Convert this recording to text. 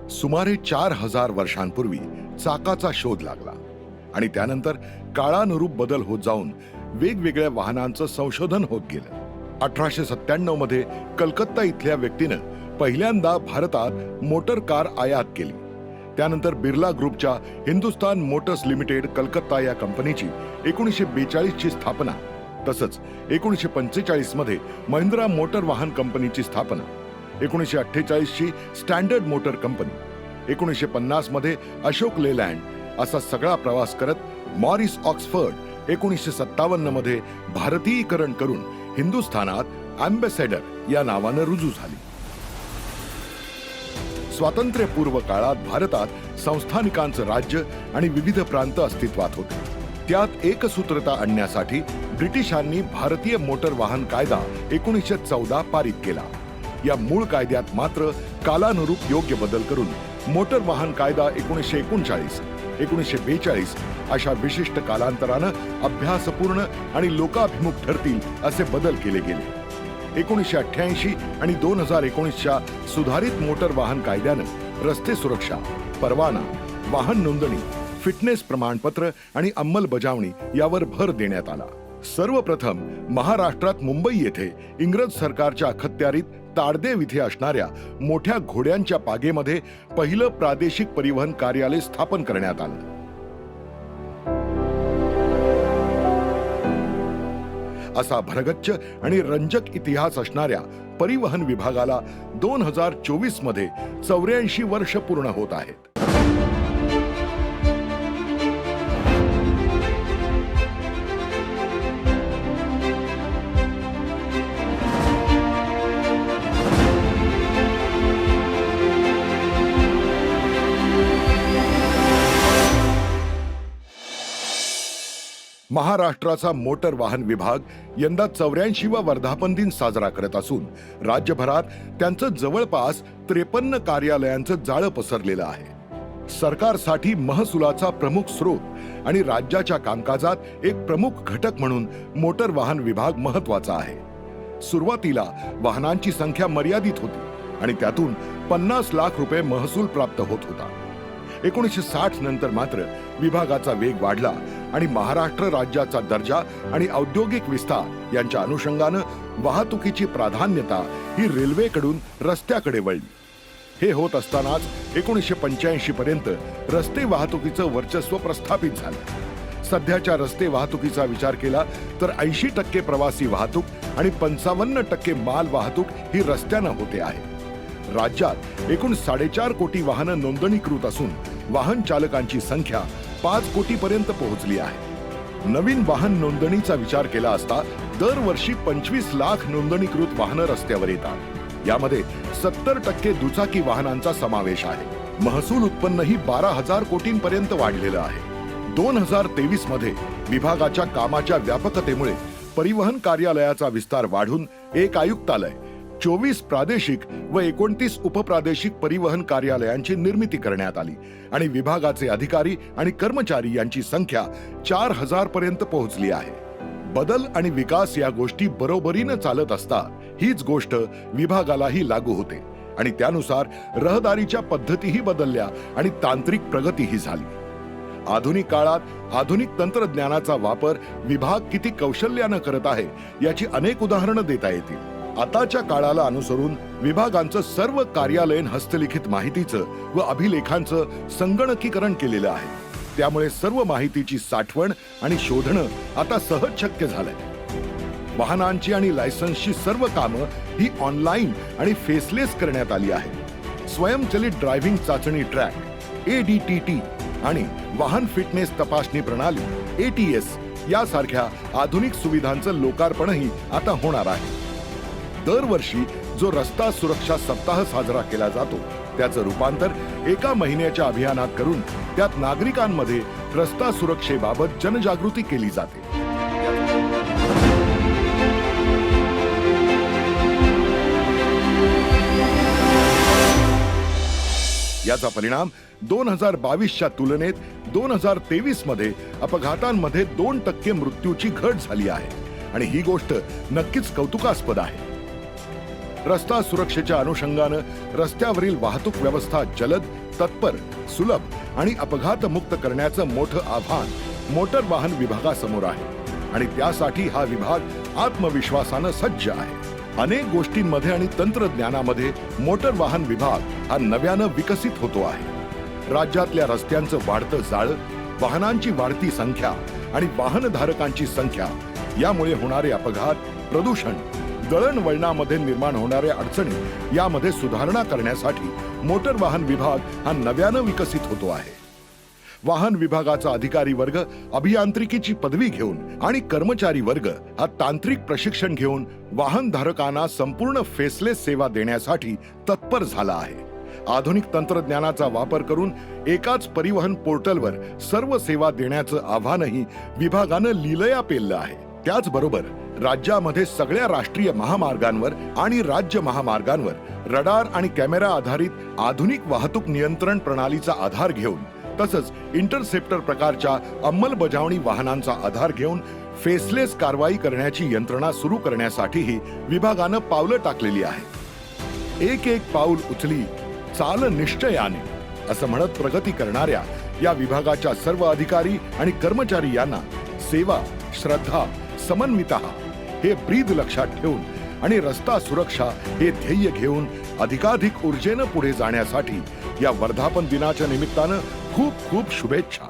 सुमारे 4000 वर्षांपूर्वी चाकाचा शोध लागला आणि त्यानंतर काळानुरूप बदल होत जाऊन वेगवेगळ्या वाहनांचं संशोधन होत गेलं. 1897 मध्ये कलकत्ता इथल्या व्यक्तीनं पहिल्यांदा भारतात मोटर कार आयात केली. त्यानंतर बिर्ला ग्रुपच्या हिंदुस्तान मोटर्स लिमिटेड कलकत्ता या कंपनीची 1942 ची स्थापना, तसंच 1945 मध्ये महिंद्रा मोटर वाहन कंपनीची स्थापना, 1948 ची स्टँडर्ड मोटर कंपनी, 1950 मध्ये अशोक लेलँड असा सगळा प्रवास करत मॉरिस ऑक्सफर्ड 1957 मध्ये भारतीयीकरण करून हिंदुस्थानात अँबॅसेडर या नावानं रुजू झाली. स्वातंत्र्यपूर्व काळात भारतात संस्थानिकांचं राज्य आणि विविध प्रांत अस्तित्वात होते. त्यात एकसूत्रता आणण्यासाठी ब्रिटिशांनी भारतीय मोटर वाहन कायदा 1914 पारित केला. या मूळ कायद्यात मात्र कालानुरूप योग्य बदल करून मोटर वाहन कायदा 1939, 1942 अशा विशिष्ट कालांतरानं अभ्यासपूर्ण आणि लोकाभिमुख ठरतील असे बदल केले गेले. 1988 आणि 2019च्या सुधारित मोटर वाहन कायद्यानं रस्ते सुरक्षा, परवाना, वाहन नोंदणी, फिटनेस प्रमाणपत्र आणि अंमलबजावणी यावर भर देण्यात आला. सर्वप्रथम महाराष्ट्रात मुंबई येथे इंग्रज सरकारच्या अखत्यारीत ताडदेव इथे असणाऱ्या मोठ्या घोड्यांच्या पागेमध्ये पहिलं प्रादेशिक परिवहन कार्यालय स्थापन करण्यात आलं. असा भरगच्च आणि रंजक इतिहास असणाऱ्या परिवहन विभागाला 2024 मध्ये 84 वर्ष पूर्ण होत आहेत. महाराष्ट्राचा मोटर वाहन विभाग यंदा 84वा वर्धापन दिन साजरा करत असून राज्यभरात त्यांचं जवळपास 53 कार्यालयांचं जाळं पसरलेलं आहे. सरकारसाठी महसुलाचा प्रमुख स्रोत आणि राज्याच्या कामकाजात एक प्रमुख घटक म्हणून मोटर वाहन विभाग महत्वाचा आहे. सुरुवातीला वाहनांची संख्या मर्यादित होती आणि त्यातून 50 लाख रुपये महसूल प्राप्त होत होता. 1960 नंतर मात्र विभागाचा वेग वाढला आणि महाराष्ट्र राज्याचा दर्जा आणि औद्योगिक विस्तार यांच्या अनुषंगानं वाहतुकीची प्राधान्यता ही रेल्वेकडून रस्त्याकडे वळली. हे होत असतानाच 1985 पर्यंत रस्ते वाहतुकीचं वर्चस्व प्रस्थापित झालं. सध्याच्या रस्ते वाहतुकीचा विचार केला तर 80% प्रवासी वाहतूक आणि 55% माल वाहतूक ही रस्त्यानं होते आहे. राज्यात एकूण 4.5 कोटी वाहनं नोंदणीकृत असून वाहन चालकांची संख्या 5 कोटीपर्यंत पोहोचली आहे. नवीन वाहन नोंदणीचा विचार केला असता दरवर्षी 25 लाख नोंदणीकृत वाहनं रस्त्यावर येतात. यामध्ये 70% दुचाकी वाहनांचा समावेश आहे. महसूल उत्पन्नही 12,000 कोटींपर्यंत वाढलेलं आहे. 2023 मध्ये विभागाच्या कामाच्या व्यापकतेमुळे परिवहन कार्यालयाचा विस्तार वाढून एक आयुक्तालय, 24 प्रादेशिक व 29 उपप्रादेशिक परिवहन कार्यालयांची निर्मिती करण्यात आली आणि विभागाचे अधिकारी आणि कर्मचारी यांची संख्या 4000 पर्यंत पोहोचली आहे. बदल आणि विकास या गोष्टी बरोबरीनं चालत असतात हीच गोष्ट विभागालाही लागू होते आणि त्यानुसार रहदारीच्या पद्धतीही बदलल्या आणि तांत्रिक प्रगतीही झाली. आधुनिक काळात आधुनिक तंत्रज्ञानाचा वापर विभाग किती कौशल्यानं करत आहे याची अनेक उदाहरणं देता येतील. आताच्या काळाला अनुसरून विभागांचं सर्व कार्यालयीन हस्तलिखित माहितीचं व अभिलेखांचं संगणकीकरण केलेलं आहे. त्यामुळे सर्व माहितीची साठवण आणि शोधणं आता सहज शक्य झालंय. वाहनांची आणि लायसन्सची सर्व कामं ही ऑनलाईन आणि फेसलेस करण्यात आली आहेत. स्वयंचलित ड्रायव्हिंग चाचणी ट्रॅक ADTT आणि वाहन फिटनेस तपासणी प्रणाली ATS यासारख्या आधुनिक सुविधांचं लोकार्पणही आता होणार आहे. दरवर्षी जो रस्ता सुरक्षा सप्ताह साजरा केला जातो त्याचं रूपांतर एका महिन्याच्या अभियानात करून त्यात नागरिकांमध्ये रस्ता सुरक्षेबाबत जनजागृती केली जाते. याचा परिणाम 2022च्या तुलनेत 2023 मध्ये अपघातांमध्ये 2% मृत्यूची घट झाली आहे आणि ही गोष्ट नक्कीच कौतुकास्पद आहे. रस्ता सुरक्षेच्या अनुषंगानं रस्त्यावरील वाहतूक व्यवस्था जलद, तत्पर, सुलभ आणि अपघातमुक्त करण्याचं मोठं आव्हान मोटर वाहन विभागासमोर आहे आणि त्यासाठी हा विभाग आत्मविश्वासानं सज्ज आहे. अनेक गोष्टींमध्ये आणि तंत्रज्ञानामध्ये मोटर वाहन विभाग हा नव्यानं विकसित होतो आहे. राज्यातल्या रस्त्यांचं वाढतं जाळं, वाहनांची वाढती संख्या आणि वाहनधारकांची संख्या यामुळे होणारे अपघात, प्रदूषण, दळणवळणामध्ये निर्माण होणाऱ्या अडचणी यामध्ये सुधारणा करण्यासाठी मोटर वाहन विभाग हा नव्यानं विकसित होतो आहे. वाहन विभागाचा अधिकारी वर्ग अभियांत्रिकीची पदवी घेऊन आणि कर्मचारी वर्ग हा तांत्रिक प्रशिक्षण घेऊन वाहनधारकांना संपूर्ण फेसलेस सेवा देण्यासाठी तत्पर झाला आहे. आधुनिक तंत्रज्ञानाचा वापर करून एकाच परिवहन पोर्टलवर सर्व सेवा देण्याचं आव्हानही विभागानं लीलया पेललं आहे. त्याचबरोबर राज्यामध्ये सगळ्या राष्ट्रीय महामार्गांवर आणि राज्य महामार्गांवर रडार आणि कॅमेरा आधारित आधुनिक वाहतूक नियंत्रण प्रणालीचा आधार घेऊन तसंच इंटरसेप्टर प्रकारच्या अंमलबजावणी वाहनांचा आधार घेऊन फेसलेस कारवाई करण्याची यंत्रणा सुरू करण्यासाठीही विभागानं पावलं टाकलेली आहे. एक एक पाऊल उचली, चाल निश्चयाने असं म्हणत प्रगती करणाऱ्या या विभागाच्या सर्व अधिकारी आणि कर्मचारी यांना सेवा, श्रद्धा, समन्विता हे ब्रीद लक्षात ठेवून आणि रस्ता सुरक्षा हे ध्येय घेऊन अधिकाधिक ऊर्जेनं पुढे जाण्यासाठी या वर्धापन दिनाच्या निमित्तानं खूप खूप शुभेच्छा.